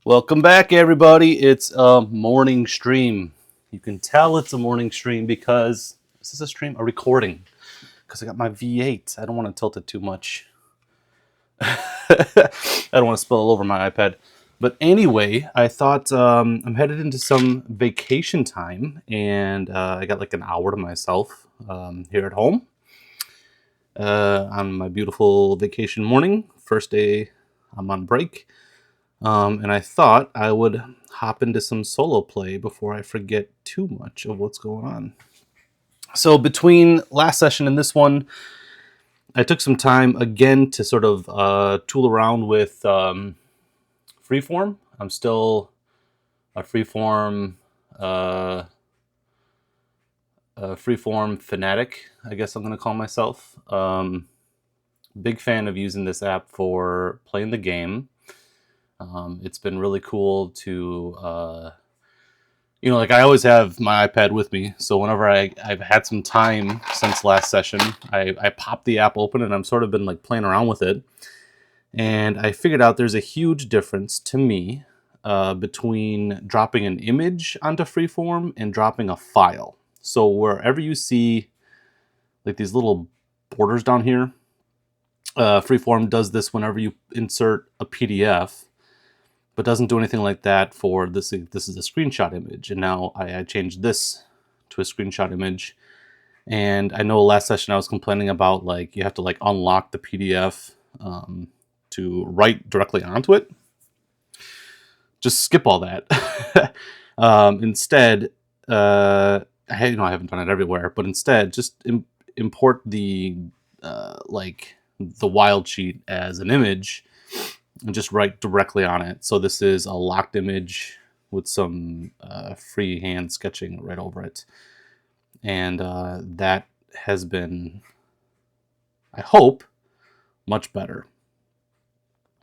Welcome back, everybody. It's a morning stream. You can tell it's a morning stream because this is a recording. Because I got my V8. I don't want to tilt it too much. I don't want to spill all over my iPad. But anyway, I thought I'm headed into some vacation time, and I got like an hour to myself here at home on my beautiful vacation morning. First day I'm on break. And I thought I would hop into some solo play before I forget too much of what's going on. So between last session and this one, I took some time again to sort of tool around with freeform. I'm still a freeform fanatic, I guess I'm going to call myself. Big fan of using this app for playing the game. It's been really cool to, like I always have my iPad with me. So whenever I've had some time since last session, I pop the app open and I'm sort of been like playing around with it. And I figured out there's a huge difference to me between dropping an image onto Freeform and dropping a file. So wherever you see like these little borders down here, Freeform does this whenever you insert a PDF, but doesn't do anything like that for this. This is a screenshot image, and now I changed this to a screenshot image. And I know last session I was complaining about like you have to like unlock the PDF to write directly onto it. Just skip all that. Instead, I haven't done it everywhere, but instead just import the the Wyld sheet as an image and just write directly on it. So this is a locked image with some freehand sketching right over it. And that has been, I hope, much better.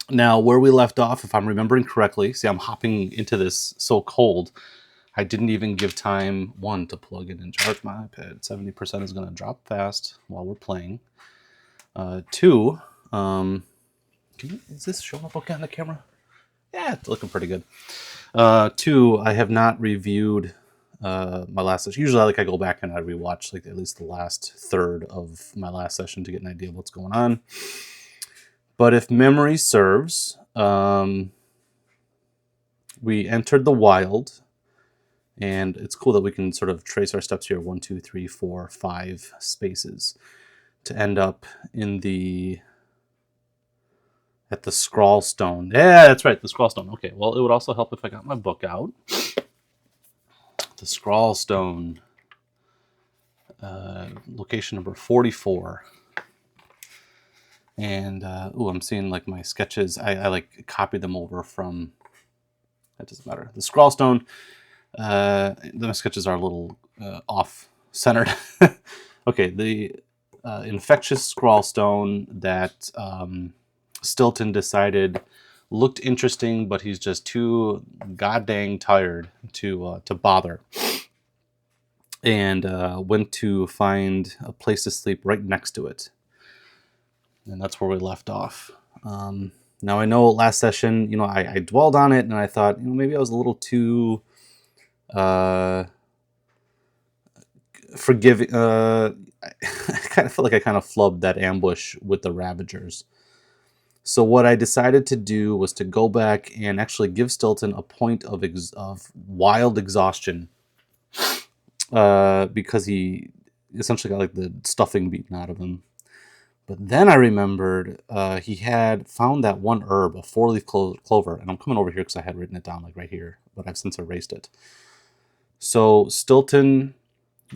Now, where we left off, if I'm remembering correctly, see, I'm hopping into this so cold, I didn't even give time, one, to plug in and charge my iPad. 70% is going to drop fast while we're playing. Two, is this showing up okay on the camera? Yeah, it's looking pretty good. Two, I have not reviewed my last session. Usually, I go back and I rewatch like at least the last third of my last session to get an idea of what's going on. But if memory serves, we entered the Wyld, and it's cool that we can sort of trace our steps here: 1, 2, 3, 4, 5 spaces to end up in at the scroll stone. Yeah, that's right, the scroll stone. Okay, well, it would also help if I got my book out. The scroll stone, location number 44. And I'm seeing like my sketches. I like copied them over from. That doesn't matter. The scroll stone. The sketches are a little off centered. Okay, the infectious scroll stone that Stilton decided looked interesting, but he's just too goddamn tired to bother, and went to find a place to sleep right next to it, and that's where we left off. Now I know last session, I dwelled on it, and I thought, maybe I was a little too forgiving. I kind of feel like I kind of flubbed that ambush with the Ravagers. So what I decided to do was to go back and actually give Stilton a point of wild exhaustion, because he essentially got like the stuffing beaten out of him. But then I remembered he had found that one herb, a 4-leaf clover, and I'm coming over here because I had written it down like right here, but I've since erased it. So Stilton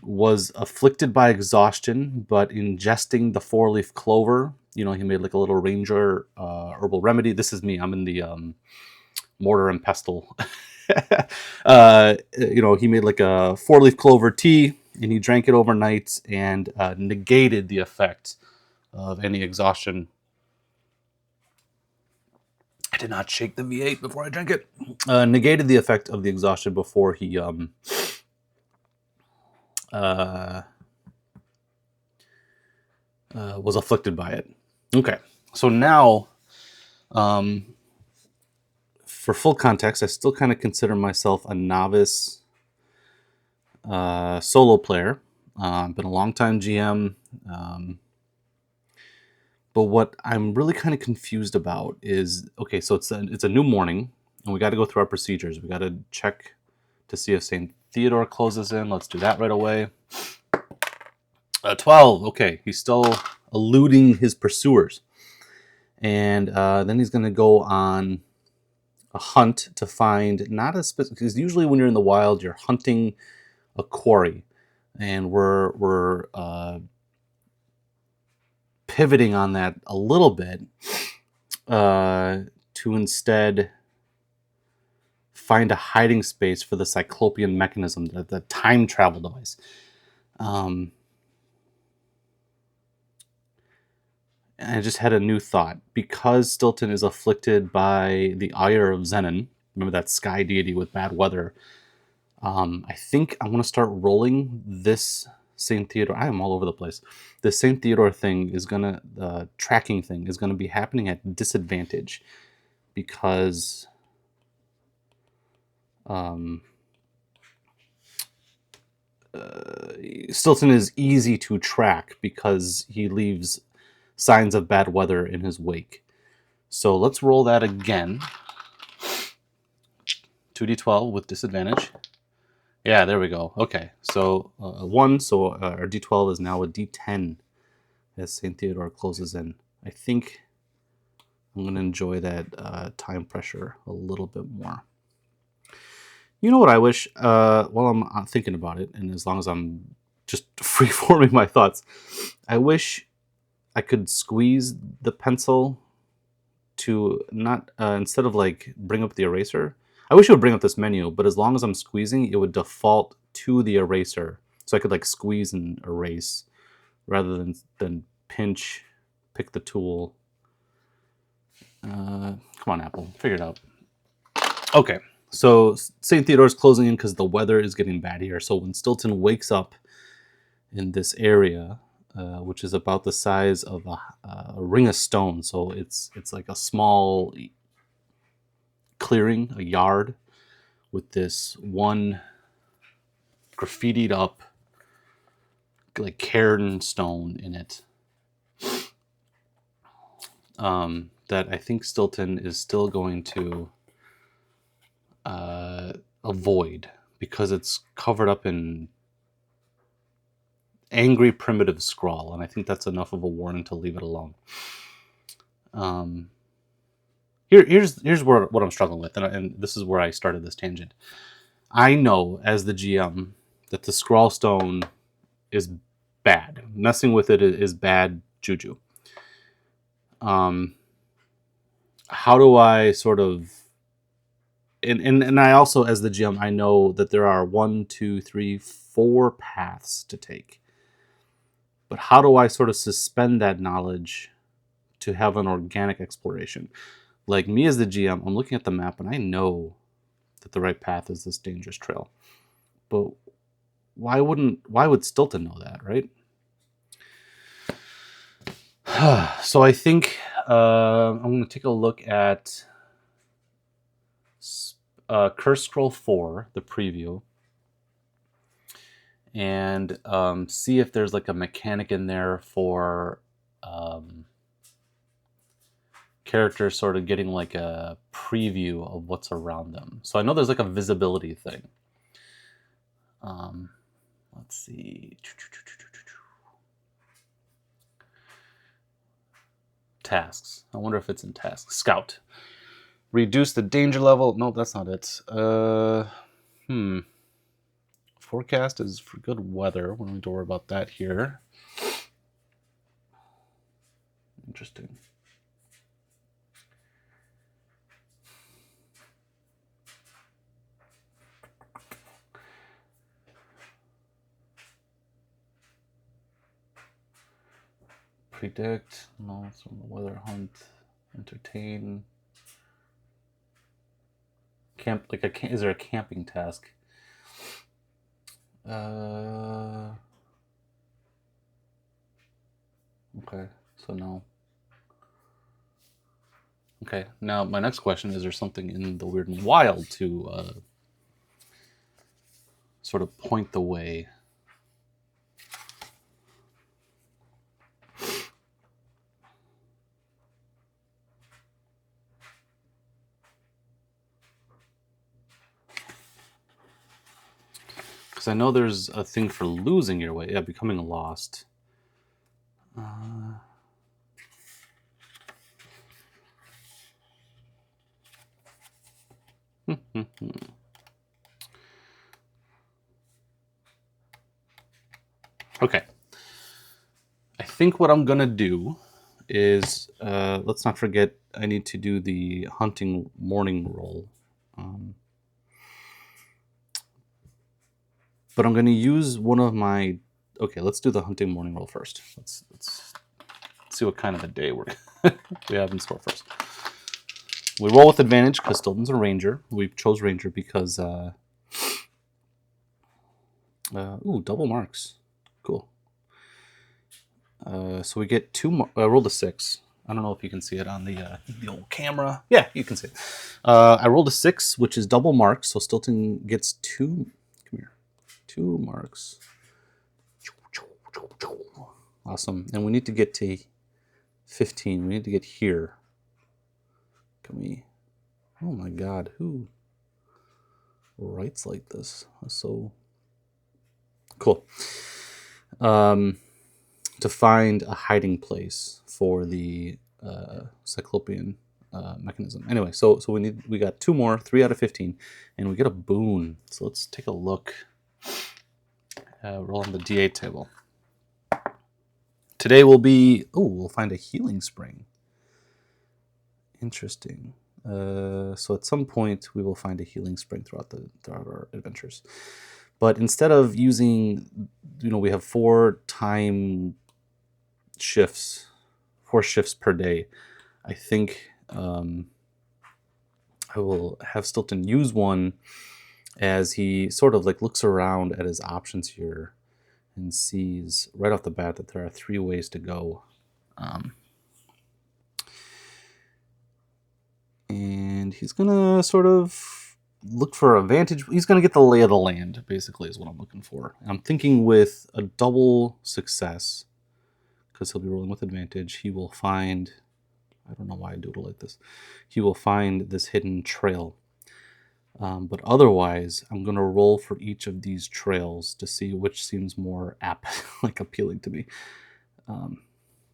was afflicted by exhaustion, but ingesting the 4-leaf clover, he made like a little ranger herbal remedy. This is me. I'm in the mortar and pestle. He made like a 4-leaf clover tea, and he drank it overnight and negated the effect of any exhaustion. I did not shake the V8 before I drank it. Negated the effect of the exhaustion before he was afflicted by it. Okay, so now for full context, I still kind of consider myself a novice solo player. I've been a long-time GM. But what I'm really kind of confused about is, okay, so it's a new morning, and we got to go through our procedures. We got to check to see if St. Theodore closes in. Let's do that right away. 12. Okay, he's still eluding his pursuers. And then he's going to go on a hunt to find not a specific, because usually when you're in the wild, you're hunting a quarry. And we're pivoting on that a little bit to instead find a hiding space for the Cyclopean mechanism, the time travel device. And I just had a new thought. Because Stilton is afflicted by the ire of Zenon, remember that sky deity with bad weather, I think I'm going to start rolling this St. Theodore. I am all over the place. The St. Theodore thing is going to, the tracking thing is going to be happening at disadvantage because Stilton is easy to track because he leaves signs of bad weather in his wake. So let's roll that again. 2d12 with disadvantage. Yeah, there we go. Okay, so 1, so our d12 is now a d10 as St. Theodore closes in. I think I'm going to enjoy that time pressure a little bit more. You know what I wish, while I'm thinking about it, and as long as I'm just free-forming my thoughts, I wish I could squeeze the pencil to not, instead of like bring up the eraser, I wish it would bring up this menu, but as long as I'm squeezing, it would default to the eraser. So I could like squeeze and erase rather than pinch, pick the tool. Come on, Apple, figure it out. Okay, so St. Theodore's closing in because the weather is getting bad here. So when Stilton wakes up in this area, which is about the size of a ring of stone, so it's like a small clearing, a yard, with this one graffitied up like cairn stone in it. That I think Stilton is still going to avoid because it's covered up in angry primitive scrawl, and I think that's enough of a warning to leave it alone. Here's what I'm struggling with, and this is where I started this tangent. I know as the GM that the scrawl stone is bad. Messing with it is bad juju. How do I sort of, and I also, as the GM, I know that there are 1, 2, 3, 4 paths to take. But how do I sort of suspend that knowledge to have an organic exploration? Like me as the GM, I'm looking at the map and I know that the right path is this dangerous trail. But why would Stilton know that, right? So I think I'm going to take a look at Curse Scroll 4, the preview, and see if there's like a mechanic in there for characters sort of getting like a preview of what's around them. So I know there's like a visibility thing. Let's see. Tasks. I wonder if it's in tasks. Scout. Reduce the danger level. No, that's not it. Forecast is for good weather. We don't need to worry about that here. Interesting. Predict. No, it's from the weather hunt. Entertain. Camp. Like is there a camping task? Okay, so no. Okay, now my next question is there something in the Wyrd and Wyld to sort of point the way? Because I know there's a thing for losing your way. Yeah, becoming lost. Okay. I think what I'm going to do is, let's not forget, I need to do the hunting morning roll. But I'm going to use one of my... Okay, let's do the hunting morning roll first. Let's see what kind of a day we have in store first. We roll with advantage because Stilton's a ranger. We chose ranger because... ooh, double marks. Cool. So we get two... I rolled a 6. I don't know if you can see it on the old camera. Yeah, you can see it. I rolled a 6, which is double marks. So Stilton gets 2... Come here. 2 marks. Awesome. And we need to get to 15. We need to get here. Can we... Oh my god, who writes like this? That's so cool. To find a hiding place for the Cyclopean mechanism. Anyway, so we got 2 more, 3 out of 15, and we get a boon. So let's take a look. Roll on the D8 table. Today will be... Oh, we'll find a healing spring. Interesting. So at some point we will find a healing spring throughout our adventures. But instead of using, we have 4 shifts per day. I think I will have Stilton use one as he sort of like looks around at his options here and sees right off the bat that there are 3 ways to go. And he's gonna sort of look for a vantage. He's gonna get the lay of the land, basically, is what I'm looking for. I'm thinking with a double success, because he'll be rolling with advantage, he will find... I don't know why I do it like this. He will find this hidden trail. But otherwise, I'm going to roll for each of these trails to see which seems more appealing to me.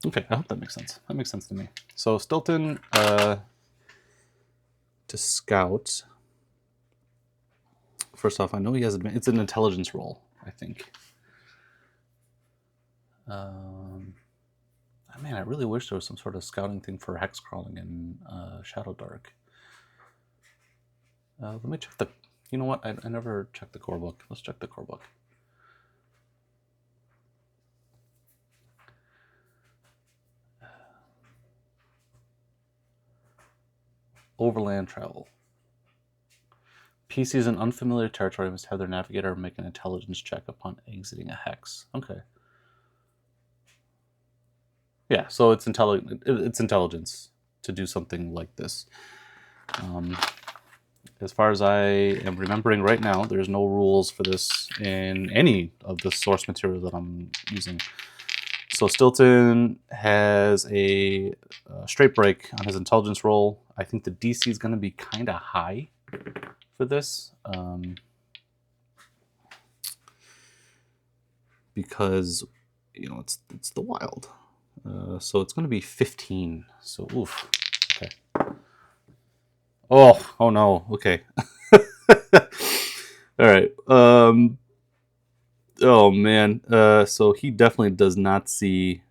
Okay, I hope that makes sense. That makes sense to me. So Stilton, to scout. First off, I know he has... It's an intelligence roll, I think. Man, I really wish there was some sort of scouting thing for hex crawling in Shadowdark. Let me check the... You know what? I never checked the core book. Let's check the core book. Overland travel. PCs in unfamiliar territory must have their navigator make an intelligence check upon exiting a hex. Okay. Yeah, so it's intelligence to do something like this. As far as I am remembering right now, there's no rules for this in any of the source material that I'm using. So Stilton has a straight break on his intelligence roll. I think the DC is going to be kind of high for this. Because, it's the Wyld. So it's going to be 15. So, oof. Okay. Oh no. Okay. All right. Oh man. So he definitely does not see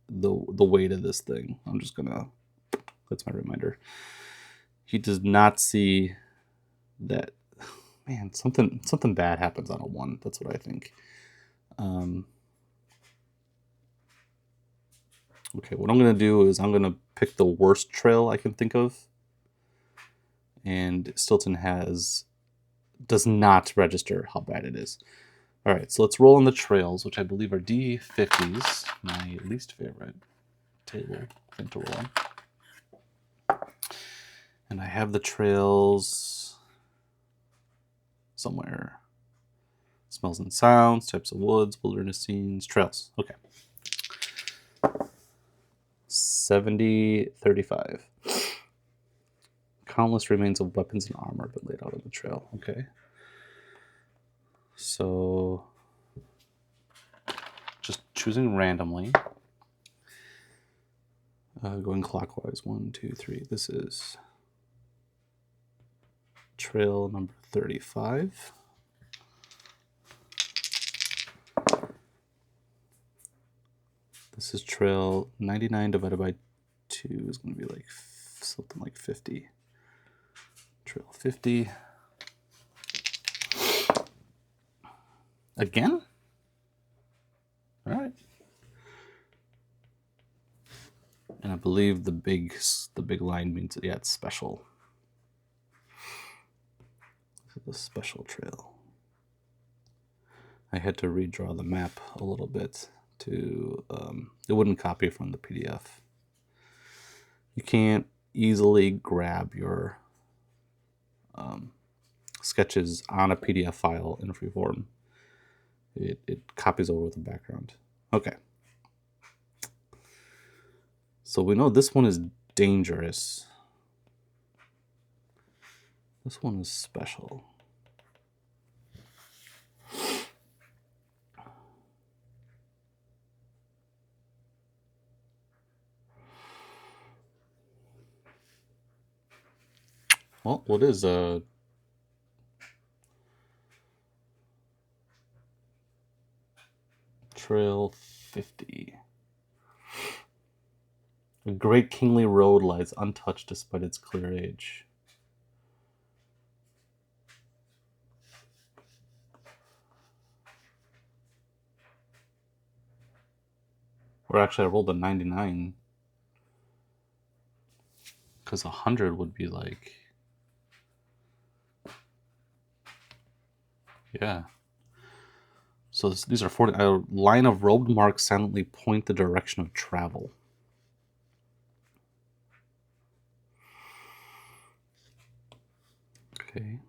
the weight of this thing. I'm just gonna... That's my reminder. He does not see that. Man, something bad happens on a 1. That's what I think. Okay, what I'm going to do is I'm going to pick the worst trail I can think of. And Stilton does not register how bad it is. All right, so let's roll on the trails, which I believe are D50s, my least favorite table thing to roll on. And I have the trails somewhere. Smells and sounds, types of woods, wilderness scenes, trails. Okay. 70-35. Countless remains of weapons and armor have been laid out on the trail. Okay. So, just choosing randomly. Going clockwise. 1, 2, 3. This is trail number 35. This is trail 99 divided by 2 is going to be like something like 50. Trail 50. Again? All right. And I believe the big line means, yeah, it's special. This is a special trail. I had to redraw the map a little bit to, it wouldn't copy from the PDF. You can't easily grab your sketches on a PDF file in freeform. It copies over the background. Okay. So we know this one is dangerous. This one is special. Well, what is Trail 50? A great kingly road lies untouched despite its clear age. Or actually, I rolled a 99. Because 100 would be like... Yeah. So these are 40. A line of robed marks silently point the direction of travel. Okay.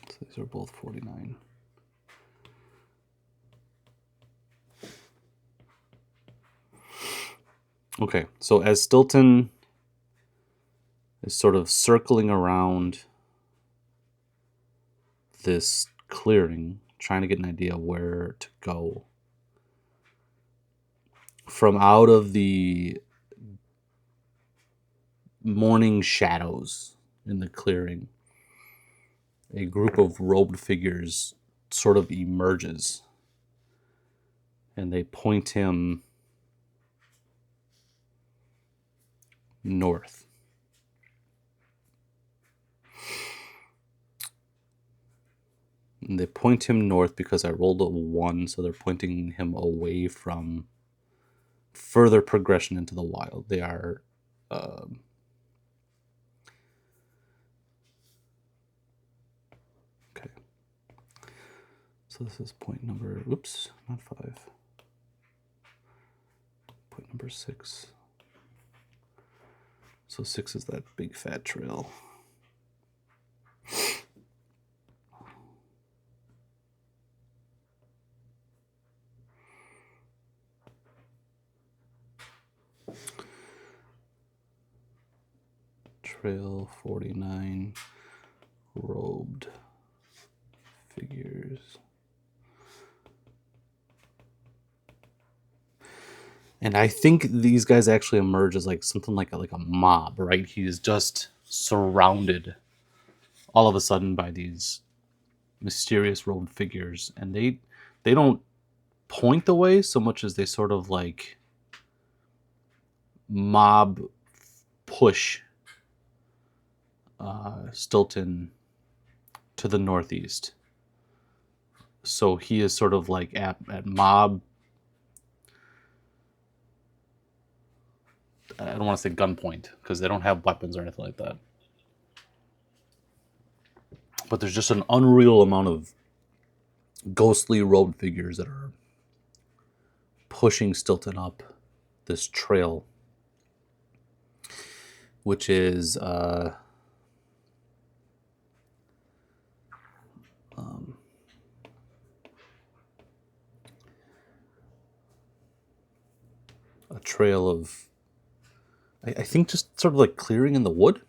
So these are both 49. Okay, so as Stilton is sort of circling around this clearing, trying to get an idea where to go, from out of the morning shadows in the clearing, a group of robed figures sort of emerges, and they point him north. And they point him north because I rolled a 1, so they're pointing him away from further progression into the wild. They are okay. So this is point number, oops, not 5. Point number 6. So 6 is that big fat trail. Trail 49, robed figures. And I think these guys actually emerge as like something like a mob, right? He is just surrounded all of a sudden by these mysterious robed figures, and they don't point the way so much as they sort of like mob push Stilton to the northeast. So he is sort of like at mob, I don't want to say gunpoint because they don't have weapons or anything like that. But there's just an unreal amount of ghostly robed figures that are pushing Stilton up this trail, which is a trail of, I think, just sort of like clearing in the wood.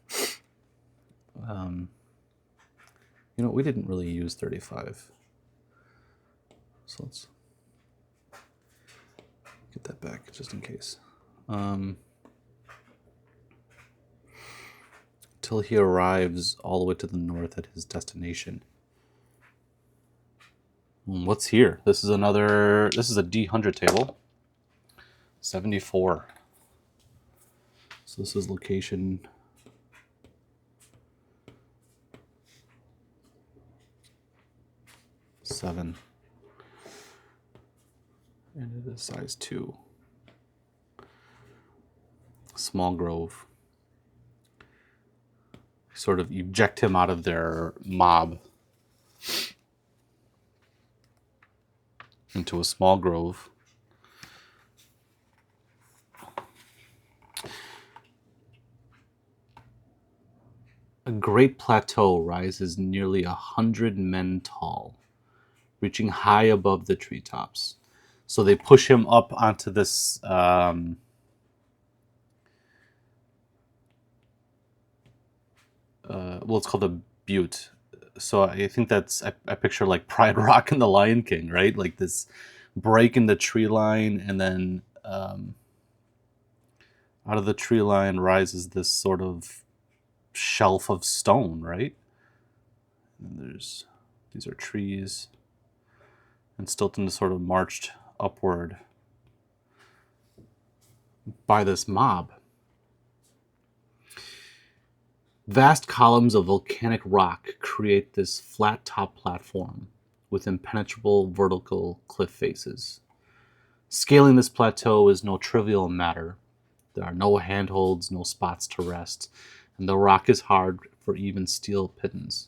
You know, we didn't really use 35. So let's get that back just in case. Till he arrives all the way to the north at his destination. What's here? This is a D100 table. 74. So this is location 7. And it is size 2. Small grove. Sort of eject him out of their mob into a small grove. A great plateau rises nearly 100 men tall, reaching high above the treetops. So they push him up onto this well, it's called a butte. So I think I picture like Pride Rock in The Lion King, right? Like this break in the tree line, and then out of the tree line rises this sort of shelf of stone, right? And these are trees, and Stilton is sort of marched upward by this mob. Vast columns of volcanic rock create this flat-top platform with impenetrable vertical cliff faces. Scaling this plateau is no trivial matter. There are no handholds, no spots to rest, and the rock is hard for even steel pittons.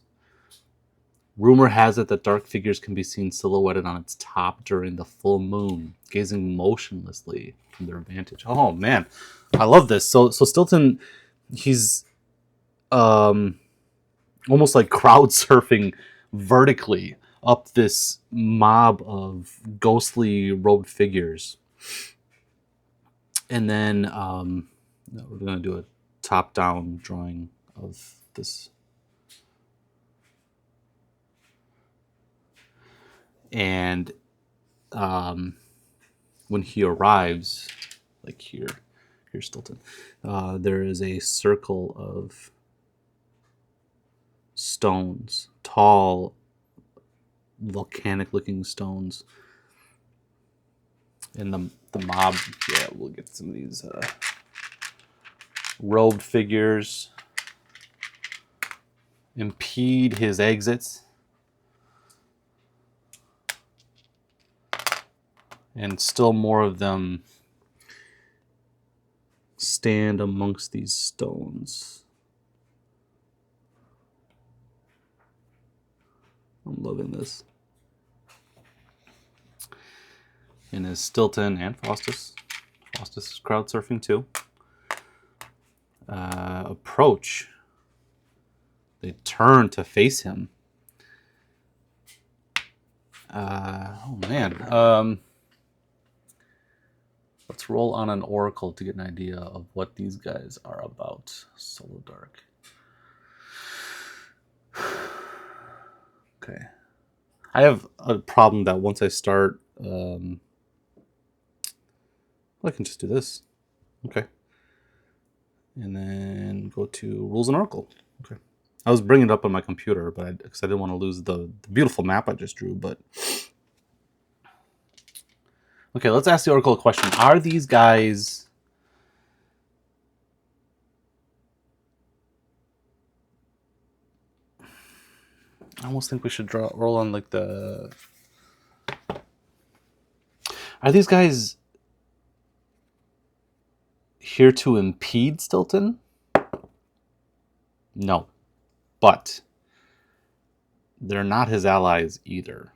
Rumor has it that dark figures can be seen silhouetted on its top during the full moon, gazing motionlessly from their vantage. Oh man, I love this. So Stilton, he's almost like crowd surfing vertically up this mob of ghostly robed figures. And then we're going to do a top-down drawing of this. And when he arrives, like here's Stilton, there is a circle of stones, tall, volcanic-looking stones. And the mob, yeah, we'll get some of these robed figures impede his exits. And still more of them stand amongst these stones. I'm loving this. And as Stilton and Faustus is crowd surfing too, approach, they turn to face him. Oh man. Let's roll on an oracle to get an idea of what these guys are about. Shadowdark. Okay. I have a problem that once I start, I can just do this. Okay. And then go to Rules and Oracle. Okay. I was bringing it up on my computer, but because I didn't want to lose the beautiful map I just drew, but... Okay, let's ask the Oracle a question. Are these guys... I almost think we should roll on like the... Are these guys here to impede Stilton? No. But they're not his allies either.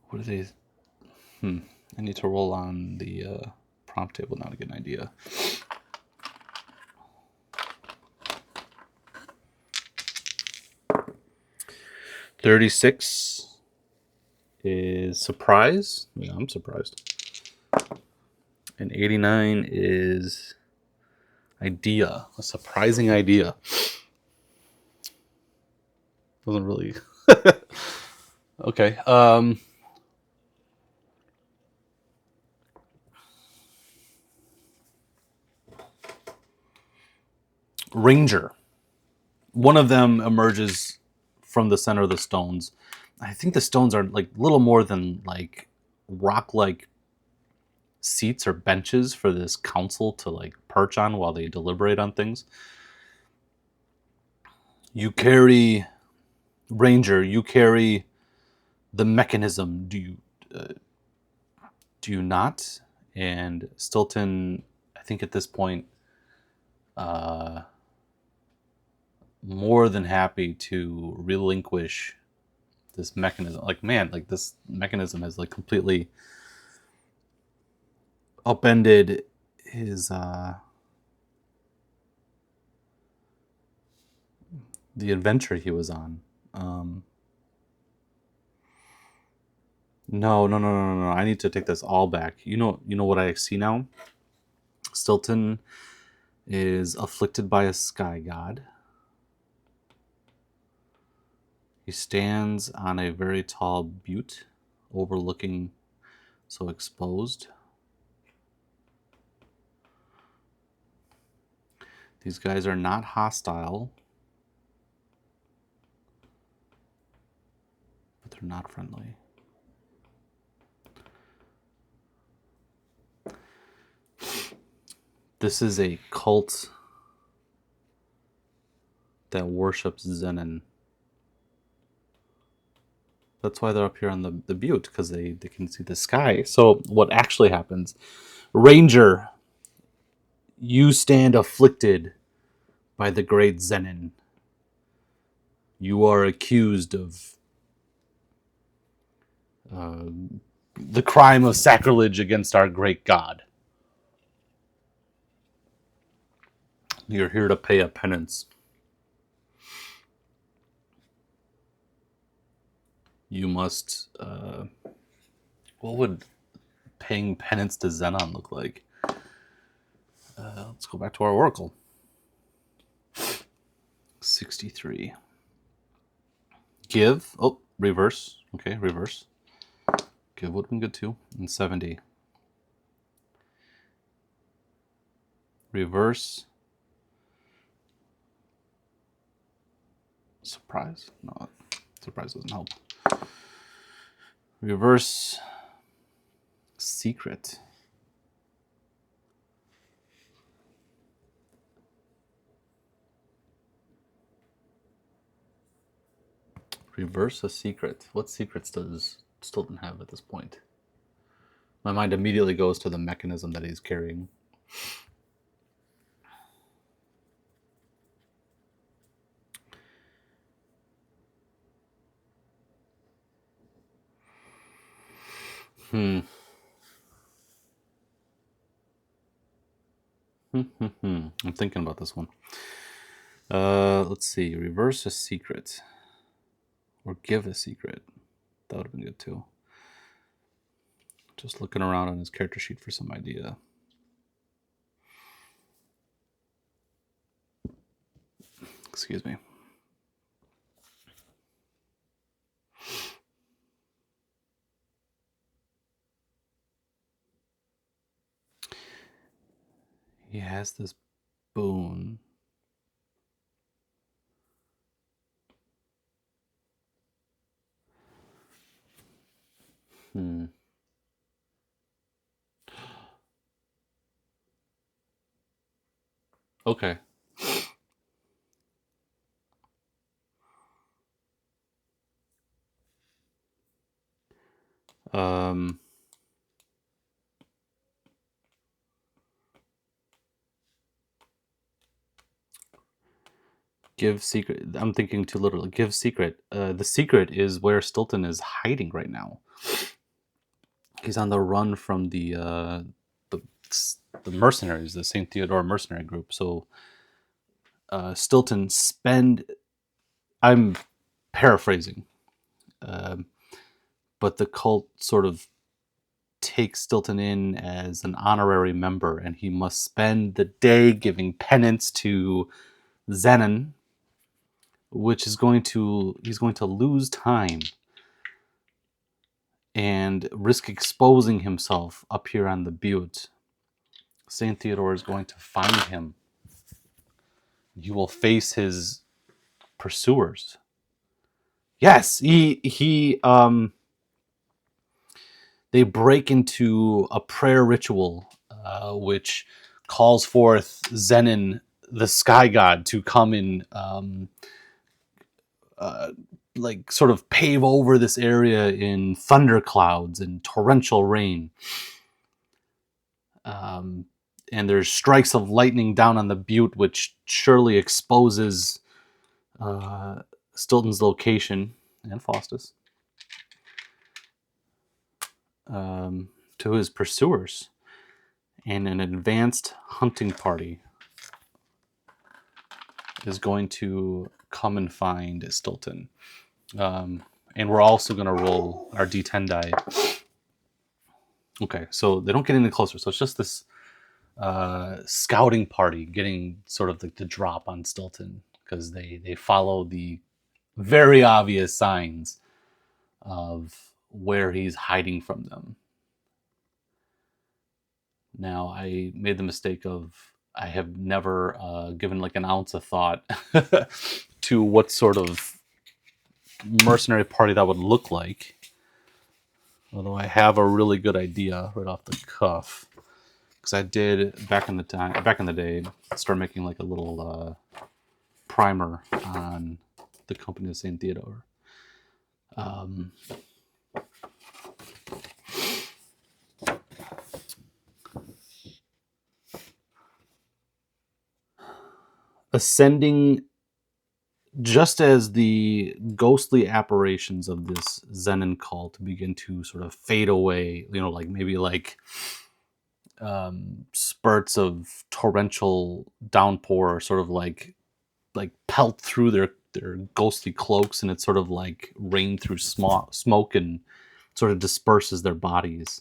What are they? I need to roll on the prompt table now to get an idea. $36 is surprise. Yeah, I'm surprised. And 89 is idea. A surprising idea. Doesn't really. Okay. Ranger. One of them emerges from the center of the stones. I think the stones are like little more than like rock-like seats or benches for this council to like perch on while they deliberate on things. You carry Ranger. You carry the mechanism. Do you not? And Stilton, I think at this point, uh, more than happy to relinquish this mechanism. Like, man, like this mechanism has like completely upended his the adventure he was on. No. I need to take this all back. You know what I see now? Stilton is afflicted by a sky god. He stands on a very tall butte overlooking, so exposed. These guys are not hostile, but they're not friendly. This is a cult that worships Zenon. That's why they're up here on the butte, because they can see the sky. So what actually happens? Ranger, you stand afflicted by the great Zenon. You are accused of the crime of sacrilege against our great god. You're here to pay a penance. You must... what would paying penance to Zenon look like? Let's go back to our oracle. 63. Give. Oh, reverse. Okay, reverse. Give would have been good too. And 70. Reverse. Surprise? No, surprise doesn't help. Reverse. Secret. Reverse a secret. What secrets does Stilton have at this point? My mind immediately goes to the mechanism that he's carrying. I'm thinking about this one. Let's see. Reverse a secret. Or give a secret. That would have been good too. Just looking around on his character sheet for some idea. Excuse me. He has this boon. Okay. Give secret. I'm thinking too literally. Give secret. The secret is where Stilton is hiding right now. He's on the run from the, the mercenaries, the St. Theodore mercenary group. So Stilton I'm paraphrasing, but the cult sort of takes Stilton in as an honorary member, and he must spend the day giving penance to Zenon, which is he's going to lose time and risk exposing himself up here on the butte. St. Theodore is going to find him. He will face his pursuers. Yes, they break into a prayer ritual, which calls forth Zenon, the sky god, to come and like sort of pave over this area in thunderclouds and torrential rain. And there's strikes of lightning down on the butte, which surely exposes Stilton's location and Faustus to his pursuers. And an advanced hunting party is going to come and find Stilton. And we're also going to roll our D10 die. Okay, so they don't get any closer. So it's just this scouting party getting sort of the drop on Stilton, because they follow the very obvious signs of where he's hiding from them. Now, I made the mistake of I have never given like an ounce of thought to what sort of mercenary party that would look like. Although I have a really good idea right off the cuff, because I did back in the day, start making like a little primer on the company of St. Theodore. Ascending just as the ghostly apparitions of this Zenon cult begin to sort of fade away, like maybe like spurts of torrential downpour sort of like pelt through their ghostly cloaks, and it's sort of like rain through smoke and sort of disperses their bodies.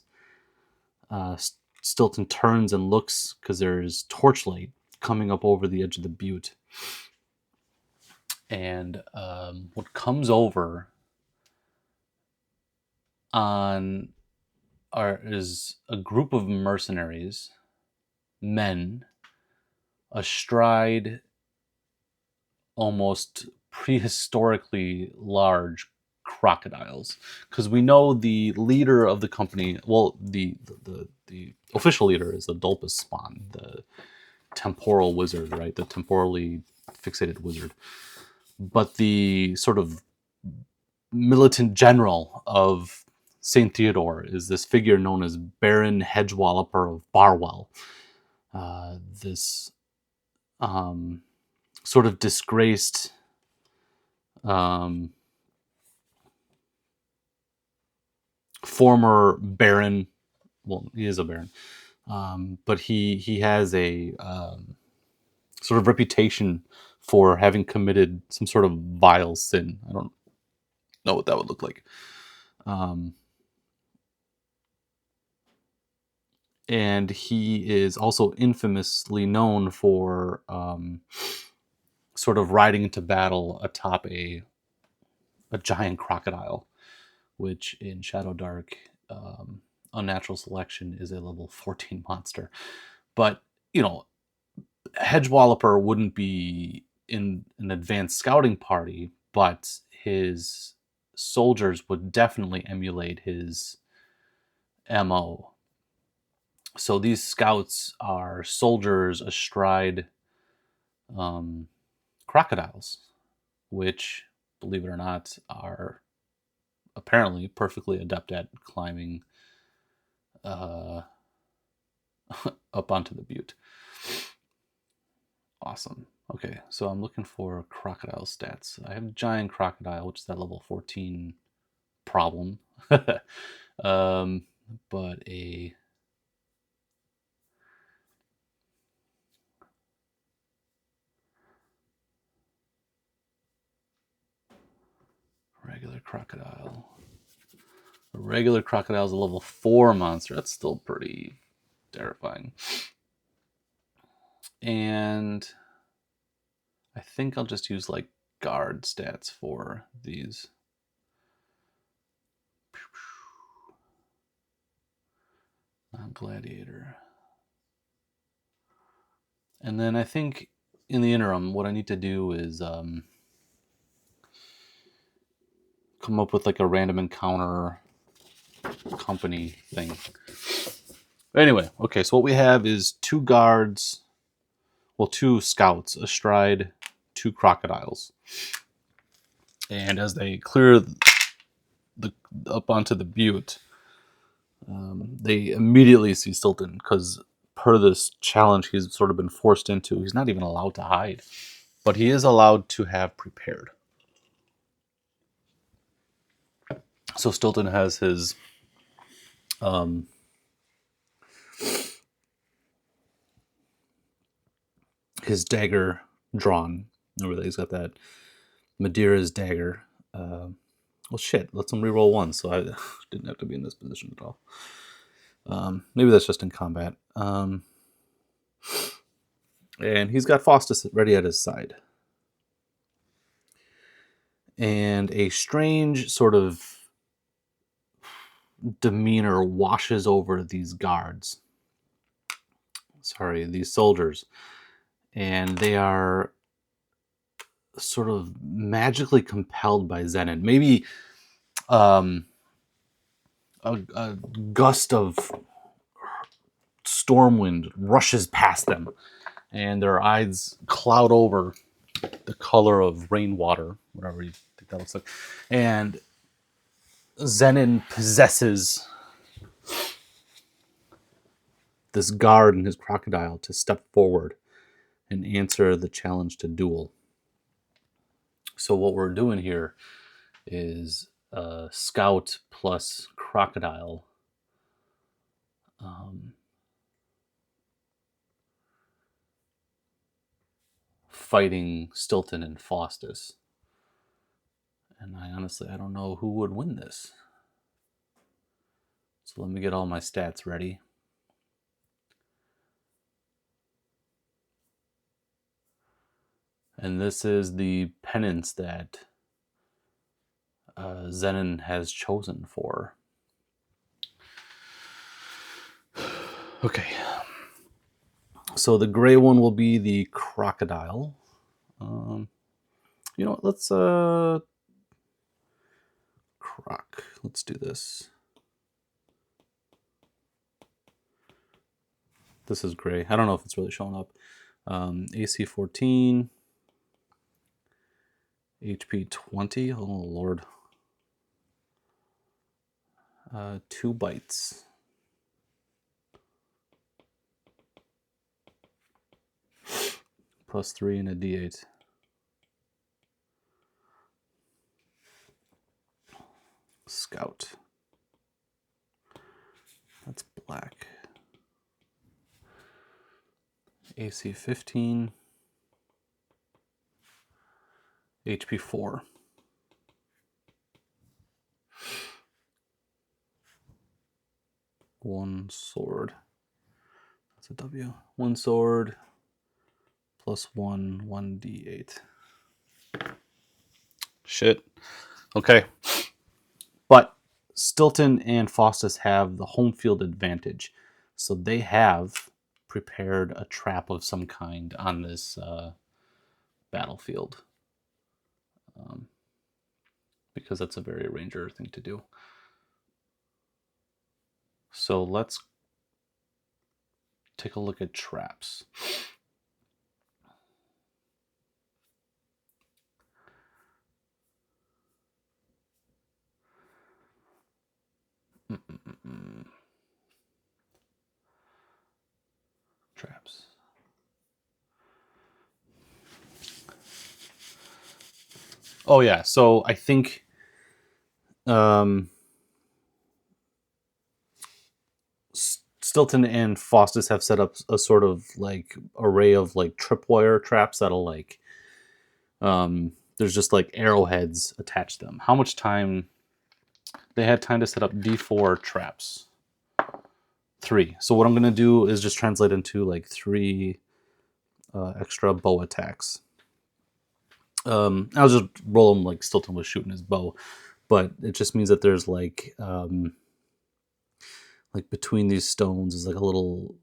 Stilton turns and looks, because there's torchlight coming up over the edge of the butte. And what comes over is a group of mercenaries, men, astride almost prehistorically large crocodiles, because we know the leader of the company, well, the official leader is Adolphus Spawn, the temporal wizard, right? The temporally fixated wizard. But the sort of militant general of St. Theodore is this figure known as Baron Hedgewalloper of Barwell. This sort of disgraced former baron. Well, he is a baron, but he has a sort of reputation for having committed some sort of vile sin. I don't know what that would look like. And he is also infamously known for sort of riding into battle atop a giant crocodile, which in Shadowdark, Unnatural Selection is a level 14 monster. But, Hedgewalloper wouldn't be in an advanced scouting party, but his soldiers would definitely emulate his MO. So these scouts are soldiers astride crocodiles, which, believe it or not, are apparently perfectly adept at climbing up onto the butte. Awesome. Okay, so I'm looking for crocodile stats. I have giant crocodile, which is that level 14 problem. but a regular crocodile. A regular crocodile is a level 4 monster. That's still pretty terrifying. And I think I'll just use like guard stats for these. Gladiator. And then I think in the interim, what I need to do is come up with like a random encounter company thing. Anyway, okay, so what we have is 2 guards, well, 2 scouts astride 2 crocodiles. And as they clear up onto the butte, they immediately see Stilton because per this challenge he's sort of been forced into. He's not even allowed to hide, but he is allowed to have prepared. So Stilton has his dagger drawn. Remember that he's got that Madeira's dagger. Well, shit. Let's him reroll 1, so I didn't have to be in this position at all. Maybe that's just in combat. And he's got Faustus ready at his side. And a strange sort of demeanor washes over these guards. Sorry, these soldiers. And they are sort of magically compelled by Zenin. Maybe a gust of storm wind rushes past them, and their eyes cloud over the color of rainwater, whatever you think that looks like. And Zenin possesses this guard and his crocodile to step forward and answer the challenge to duel. So what we're doing here is scout plus crocodile. Fighting Stilton and Faustus. And I don't know who would win this. So let me get all my stats ready. And this is the penance that Zenin has chosen for. Okay. So the gray one will be the crocodile. You know what? Let's Let's do this. This is gray. I don't know if it's really showing up. AC 14. HP 20. Oh, Lord. 2 bites. Plus 3 and a D8. Scout. That's black. AC 15. HP 4. One sword. That's a W. 1 sword. Plus 1, 1d8. Shit. Okay. But Stilton and Faustus have the home field advantage. So they have prepared a trap of some kind on this battlefield. Because that's a very ranger thing to do. So let's take a look at traps. Traps. Oh yeah, so I think Stilton and Faustus have set up a sort of like array of like tripwire traps that'll like there's just like arrowheads attached to them. How much time? They had time to set up D4 traps. 3. So what I'm gonna do is just translate into like 3 extra bow attacks. I'll just roll them like Stilton was shooting his bow, but it just means that there's like between these stones is like a little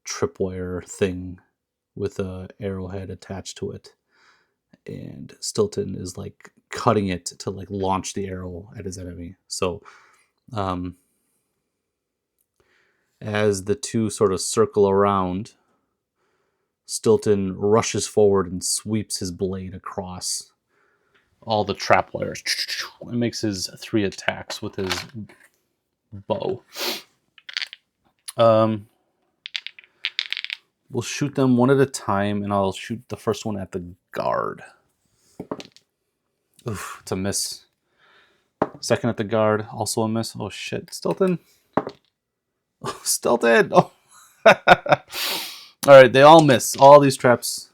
tripwire thing with a arrowhead attached to it, and Stilton is like cutting it to like launch the arrow at his enemy. So as the two sort of circle around, Stilton rushes forward and sweeps his blade across all the trap wires and makes his 3 attacks with his bow. We'll shoot them one at a time, and I'll shoot the first one at the guard. Oof, it's a miss. Second at the guard, also a miss. Oh shit, Stilton. Oh, Stilton! Oh. Alright, they all miss. All these traps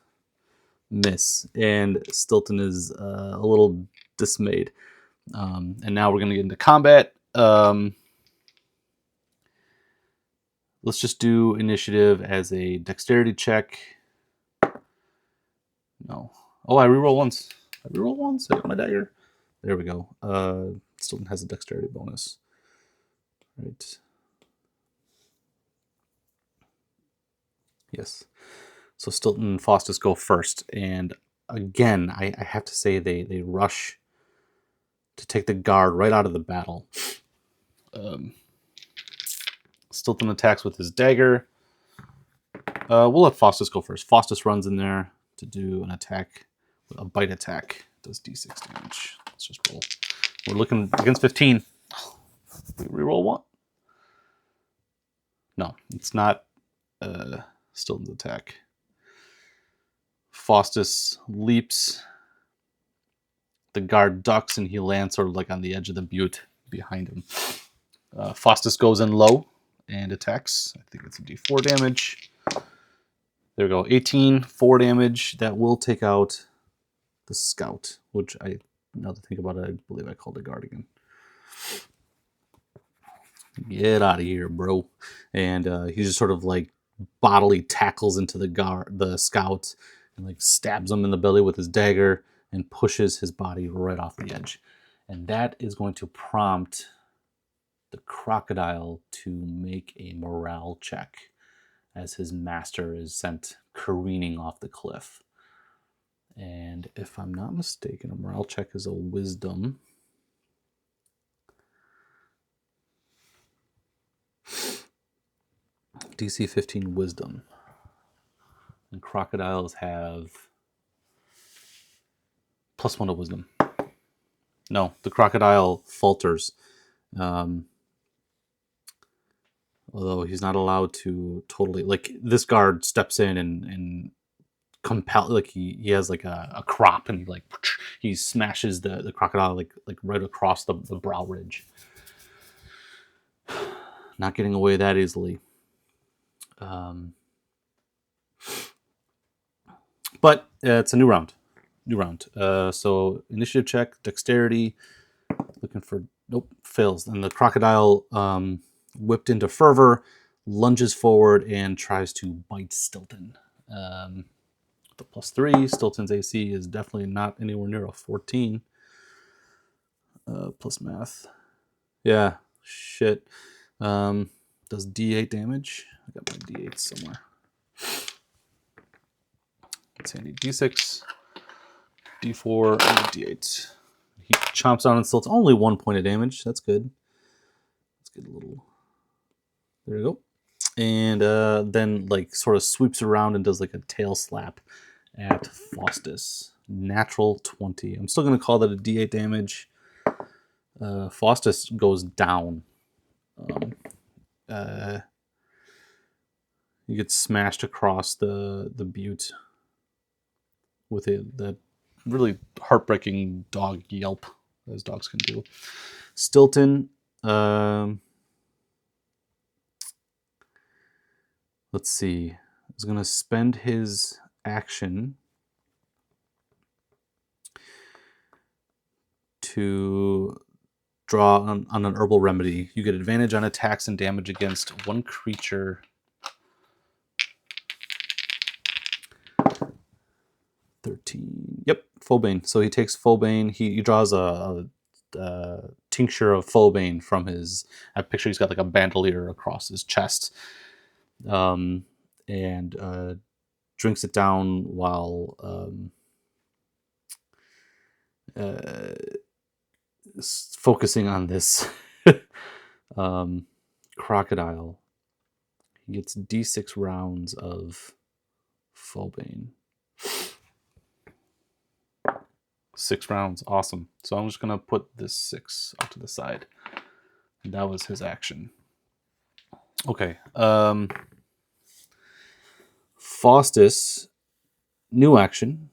miss, and Stilton is a little dismayed. And now we're going to get into combat. Let's just do initiative as a dexterity check. No. Oh, I reroll once. I got my dagger. There we go. Stilton has a dexterity bonus. Right. Yes. So Stilton and Faustus go first. And again, I have to say they rush to take the guard right out of the battle. Stilton attacks with his dagger. We'll let Faustus go first. Faustus runs in there to do an attack, a bite attack. Does d6 damage. Let's just roll. We're looking against 15. We reroll 1. No, it's not Stilton's attack. Faustus leaps. The guard ducks and he lands sort of like on the edge of the butte behind him. Faustus goes in low and attacks. I think it's a d4 damage. There we go. 18, 4 damage. That will take out the scout, which now that I think about it, I believe I called it guard again. Get out of here, bro. And he just sort of like bodily tackles into the scout and like stabs him in the belly with his dagger and pushes his body right off the edge. And that is going to prompt the crocodile to make a morale check as his master is sent careening off the cliff. And if I'm not mistaken, a morale check is a wisdom. DC 15 wisdom. And crocodiles have +1 to wisdom. No, the crocodile falters. Although he's not allowed to totally, like, this guard steps in and compel, like he has like a crop and he smashes the crocodile like right across the brow ridge. Not getting away that easily. But it's a new round. So initiative check, dexterity, looking for, nope, fails. And the crocodile, whipped into fervor, lunges forward and tries to bite Stilton. The +3, Stilton's AC is definitely not anywhere near a 14. Plus math. Yeah, shit. Does D8 damage? I got my D8 somewhere. It's handy. D6, D4, and D8. He chomps on and Stilton. Only 1 point of damage. That's good. Let's get a little... There you go. And then like sort of sweeps around and does like a tail slap at Faustus. Natural 20. I'm still going to call that a D8 damage. Faustus goes down. He gets smashed across the butte with that really heartbreaking dog yelp, as dogs can do. Stilton, let's see. He's going to spend his action to draw on an herbal remedy. You get advantage on attacks and damage against one creature. 13. Yep, Fobane. So he takes Fobane. He draws a tincture of Fobane from his. I picture he's got like a bandolier across his chest, and drinks it down while focusing on this crocodile. He gets D6 rounds of Fobane. 6 rounds, awesome. So I'm just gonna put this 6 off to the side. And that was his action. Okay. Faustus, new action.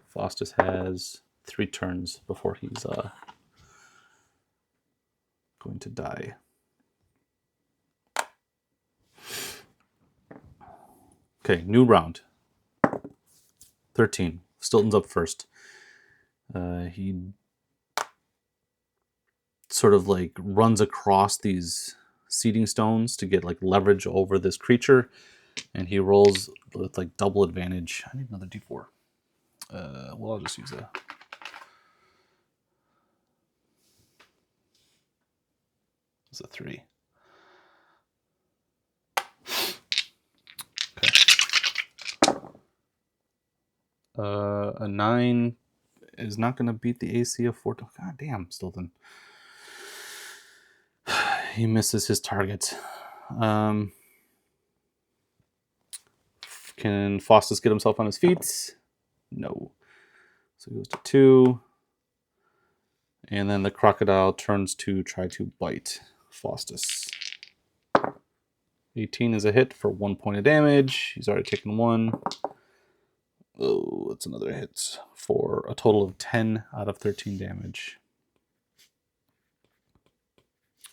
Faustus has 3 turns before he's going to die. Okay, new round. 13. Stilton's up first. He sort of like runs across these seeding stones to get like leverage over this creature, and he rolls with like double advantage. I need another D4. Well, I'll just use a 3. A 9 is not going to beat the AC of 14. God damn, Stilton. He misses his target. Can Faustus get himself on his feet? No. So he goes to 2. And then the crocodile turns to try to bite Faustus. 18 is a hit for 1 point of damage. He's already taken 1. Oh, that's another hit for a total of 10 out of 13 damage.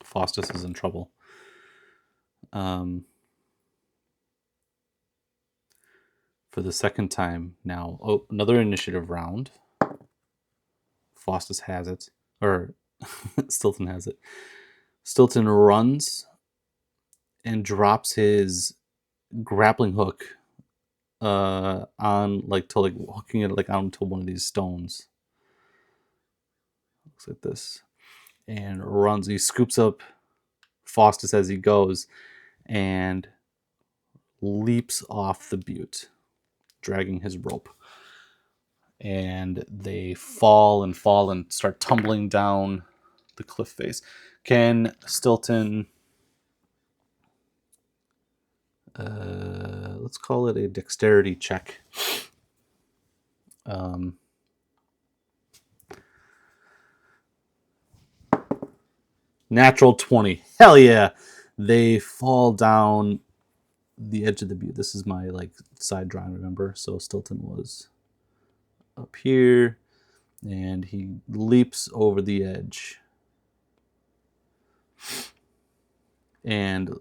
Faustus is in trouble. For the second time now. Oh, another initiative round. Faustus has it. Or Stilton has it. Stilton runs and drops his grappling hook on like to like hooking it like onto one of these stones. Looks like this. And runs. He scoops up Faustus as he goes and leaps off the butte, dragging his rope. And they fall and start tumbling down the cliff face. Can Stilton, let's call it a dexterity check. Natural 20. Hell yeah. They fall down the edge of the butte. This is my like side drawing, remember? So Stilton was up here and he leaps over the edge and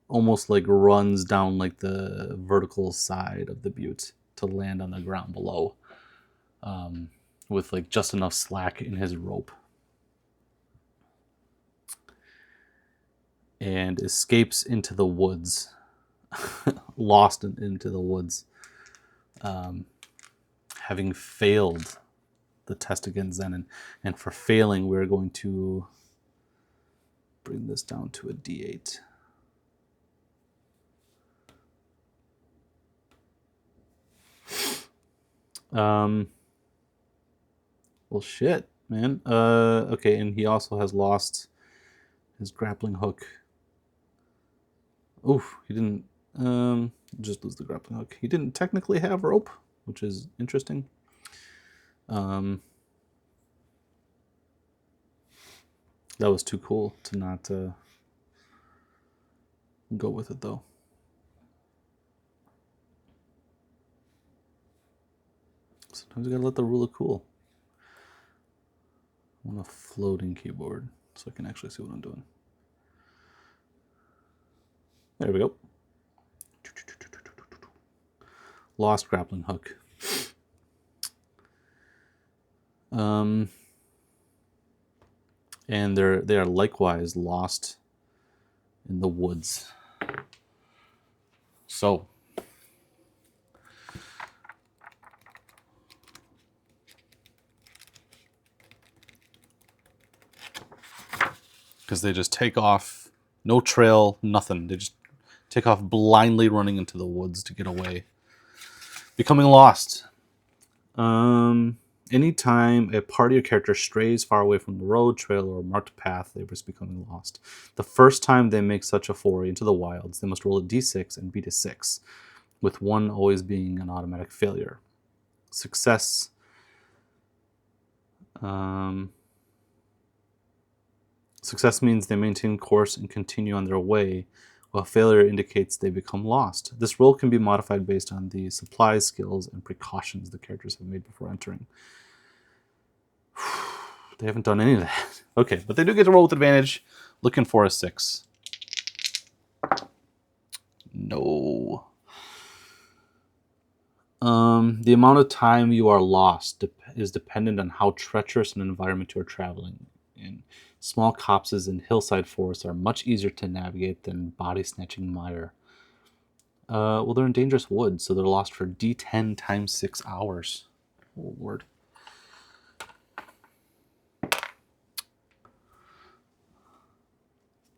almost like runs down like the vertical side of the butte to land on the ground below, with like just enough slack in his rope, and escapes into the woods. Lost into the woods, having failed the test against Zenon. And for failing, we're going to bring this down to a D8. Well, shit, man. Okay, and he also has lost his grappling hook. Oof, he didn't just lose the grappling hook. He didn't technically have rope, which is interesting. That was too cool to not go with it, though. Sometimes you gotta let the rule of cool. I want a floating keyboard. so I can actually see what I'm doing. There we go. Lost grappling hook. And they are likewise lost in the woods. So because they just take off, no trail, nothing. They just take off blindly running into the woods to get away, becoming lost. Anytime a party or character strays far away from the road, trail, or marked path, they risk becoming lost. The first time they make such a foray into the wilds, they must roll a d6 and beat a 6, with 1 always being an automatic failure. Success. Success means they maintain course and continue on their way, while failure indicates they become lost. This roll can be modified based on the supplies, skills, and precautions the characters have made before entering. They haven't done any of that. Okay, but they do get to roll with advantage. Looking for a 6. No. The amount of time you are lost is dependent on how treacherous an environment you are traveling in. Small copses and hillside forests are much easier to navigate than body-snatching mire. Well, they're in dangerous woods, so they're lost for D10 times 6 hours. Oh, Lord.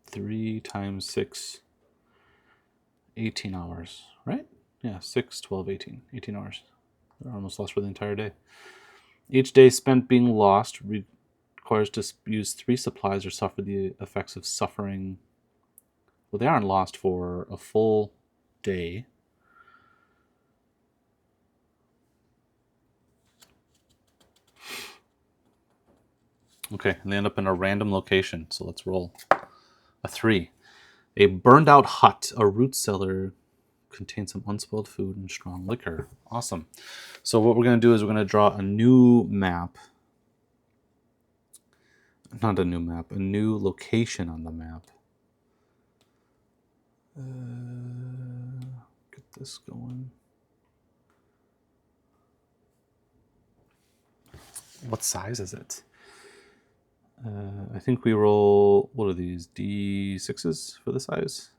Three times 6, 18 hours, right? Yeah, 6, 12, 18. 18 hours. They're almost lost for the entire day. Each day spent being lost requires to use 3 supplies or suffer the effects of suffering. Well, they aren't lost for a full day. Okay, and they end up in a random location, so let's roll. A 3. A burned out hut, a root cellar, contains some unspoiled food and strong liquor. Awesome. So what we're going to do is we're going to draw a new map. Not a new map, a new location on the map. Get this going. What size is it? I think we roll, what are these, D6s for the size?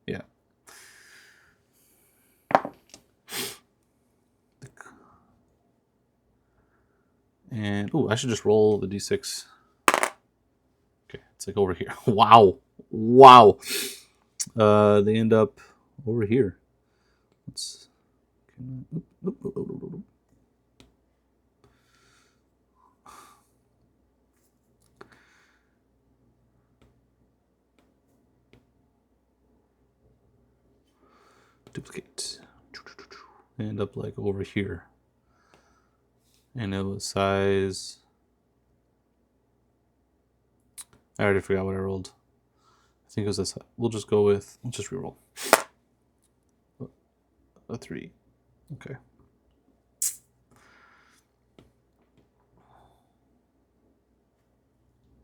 Yeah. And, I should just roll the D6. Okay, it's like over here. Wow. They end up over here. Let's... Duplicate. They end up like over here. And it was size... I already forgot what I rolled. I think it was this. We'll just go with... Let's just reroll. A 3. Okay.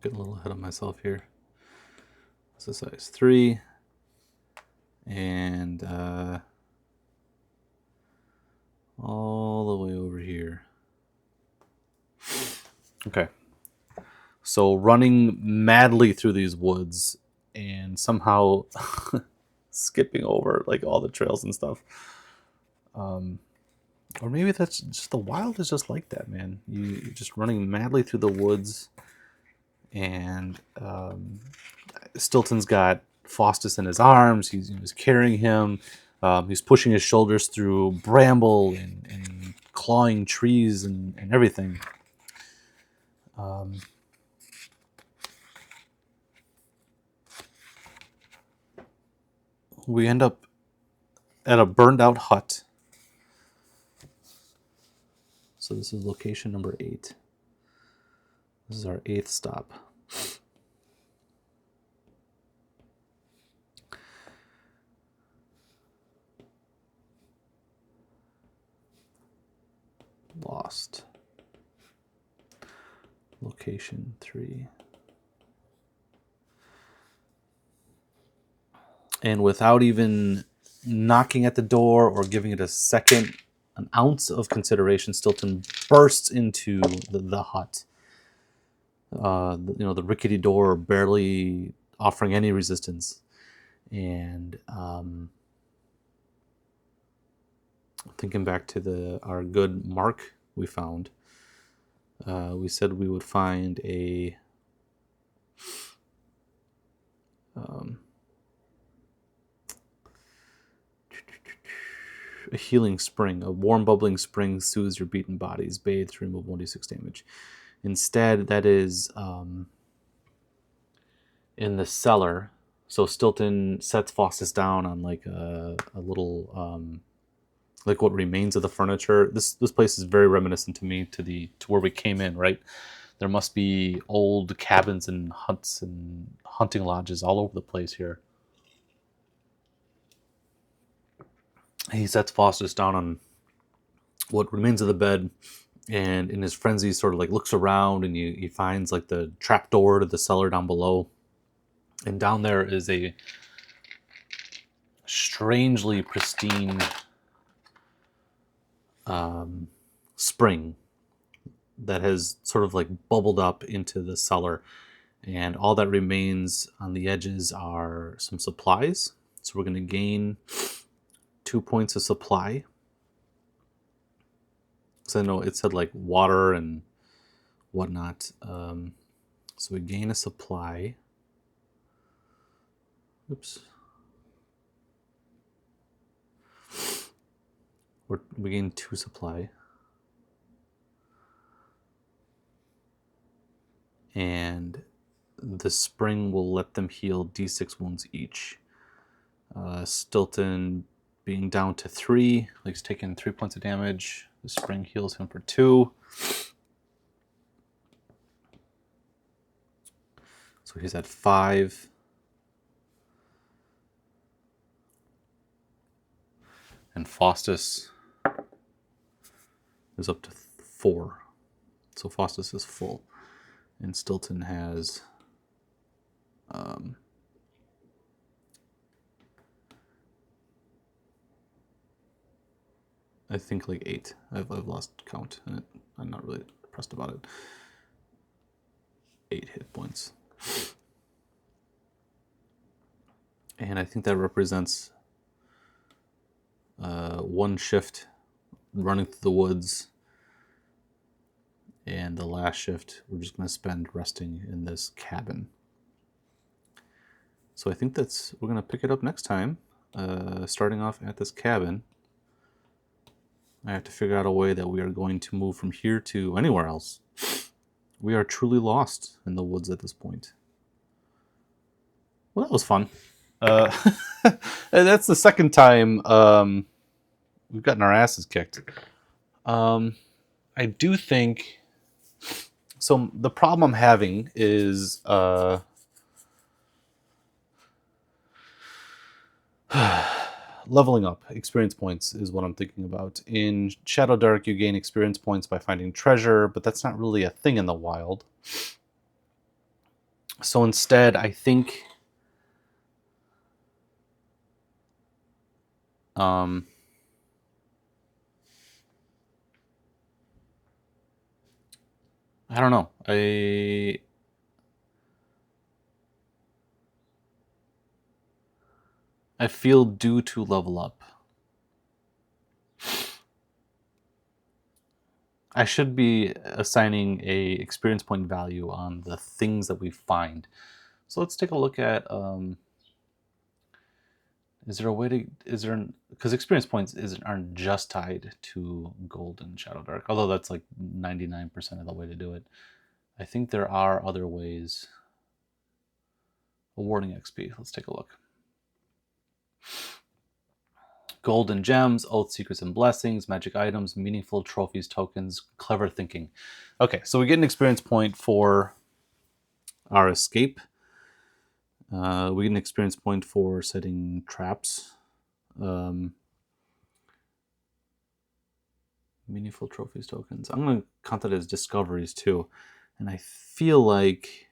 Getting a little ahead of myself here. It's a size 3. And all the way over here. Okay. So running madly through these woods and somehow skipping over like all the trails and stuff. Or maybe that's just the wild is just like that, man. You're just running madly through the woods, and Stilton's got Faustus in his arms. He's carrying him. He's pushing his shoulders through bramble and clawing trees and everything. We end up at a burned out hut. So this is location number 8. This is our 8th stop. Lost. Location 3. And without even knocking at the door or giving it an ounce of consideration, Stilton bursts into the hut. The rickety door barely offering any resistance. And thinking back to our good mark we found, we said we would find a healing spring. A warm bubbling spring soothes your beaten bodies, bathed to remove 1d6 damage. Instead, that is in the cellar. So Stilton sets Faustus down on like a little like what remains of the furniture. This place is very reminiscent to me to where we came in, right? There must be old cabins and huts and hunting lodges all over the place here. He sets Faustus down on what remains of the bed, and in his frenzy sort of like looks around, and he finds like the trap door to the cellar down below. And down there is a strangely pristine spring that has sort of like bubbled up into the cellar. And all that remains on the edges are some supplies. So we're going to gain 2 points of supply. So I know it said like water and whatnot. So we gain a supply. Oops. We gain 2 supply. And the spring will let them heal d6 wounds each. Stilton being down to 3, like he's taking 3 points of damage. The spring heals him for 2. So he's at 5. And Faustus is up to 4. So Faustus is full. And Stilton has I think like 8. I've lost count, and I'm not really impressed about it. 8 hit points. And I think that represents 1 shift running through the woods. And the last shift, we're just going to spend resting in this cabin. So I think we're going to pick it up next time, starting off at this cabin. I have to figure out a way that we are going to move from here to anywhere else. We are truly lost in the woods at this point. Well, that was fun. That's the second time we've gotten our asses kicked. I do think... So the problem I'm having is... leveling up. Experience points is what I'm thinking about. In Shadowdark, you gain experience points by finding treasure, but that's not really a thing in the wild. So instead, I think... I don't know. I feel due to level up. I should be assigning a experience point value on the things that we find. So let's take a look at... is there a way to... because experience points aren't just tied to gold in Shadowdark, although that's like 99% of the way to do it. I think there are other ways. Awarding XP. Let's take a look. Gold and gems, oath, secrets, and blessings, magic items, meaningful trophies, tokens, clever thinking. Okay, so we get an experience point for our escape. We get an experience point for setting traps. Meaningful trophies, tokens. I'm going to count that as discoveries too. And I feel like...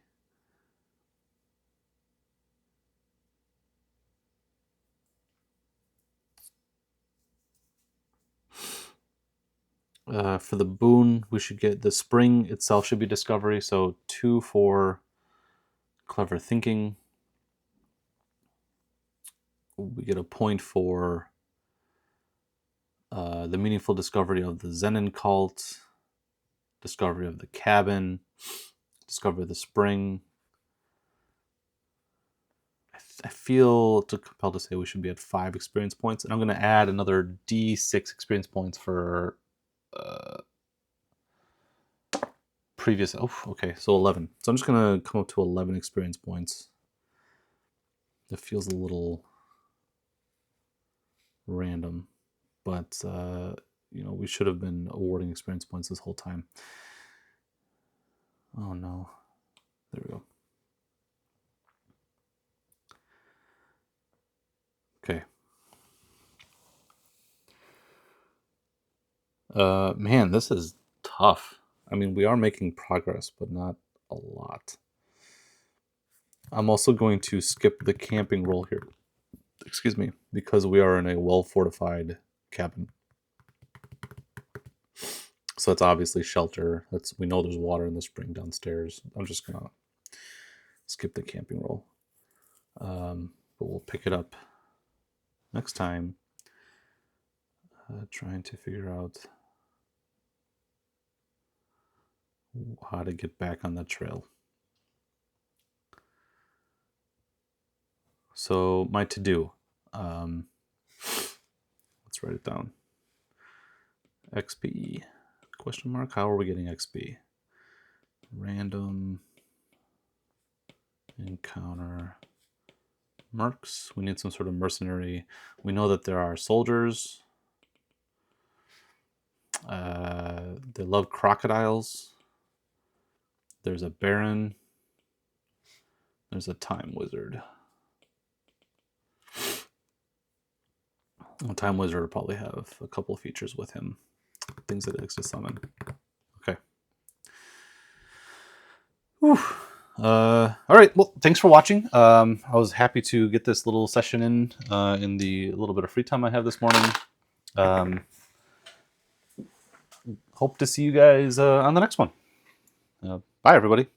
For the boon, we should get the spring itself should be discovery. So 2 for clever thinking. We get a point for the meaningful discovery of the Zenin cult, discovery of the cabin, discovery of the spring. I feel compelled to say we should be at 5 experience points, and I'm going to add another D6 experience points for previous. Oh, okay, so 11. So I'm just going to come up to 11 experience points. It feels a little random, but we should have been awarding experience points this whole time. Oh no, there we go. Okay. Man, this is tough. I mean, we are making progress, but not a lot. I'm also going to skip the camping roll here. Excuse me, because we are in a well-fortified cabin. So that's obviously shelter. We know there's water in the spring downstairs. I'm just gonna skip the camping roll. But we'll pick it up next time. Trying to figure out how to get back on that trail. So my to-do. Let's write it down. XP, question mark, how are we getting XP? Random encounter mercs. We need some sort of mercenary. We know that there are soldiers. They love crocodiles. There's a baron. There's a time wizard. A time wizard will probably have a couple of features with him. Things that it likes to summon. Okay. Whew. All right. Well, thanks for watching. I was happy to get this little session in the little bit of free time I have this morning. Hope to see you guys on the next one. Bye, everybody.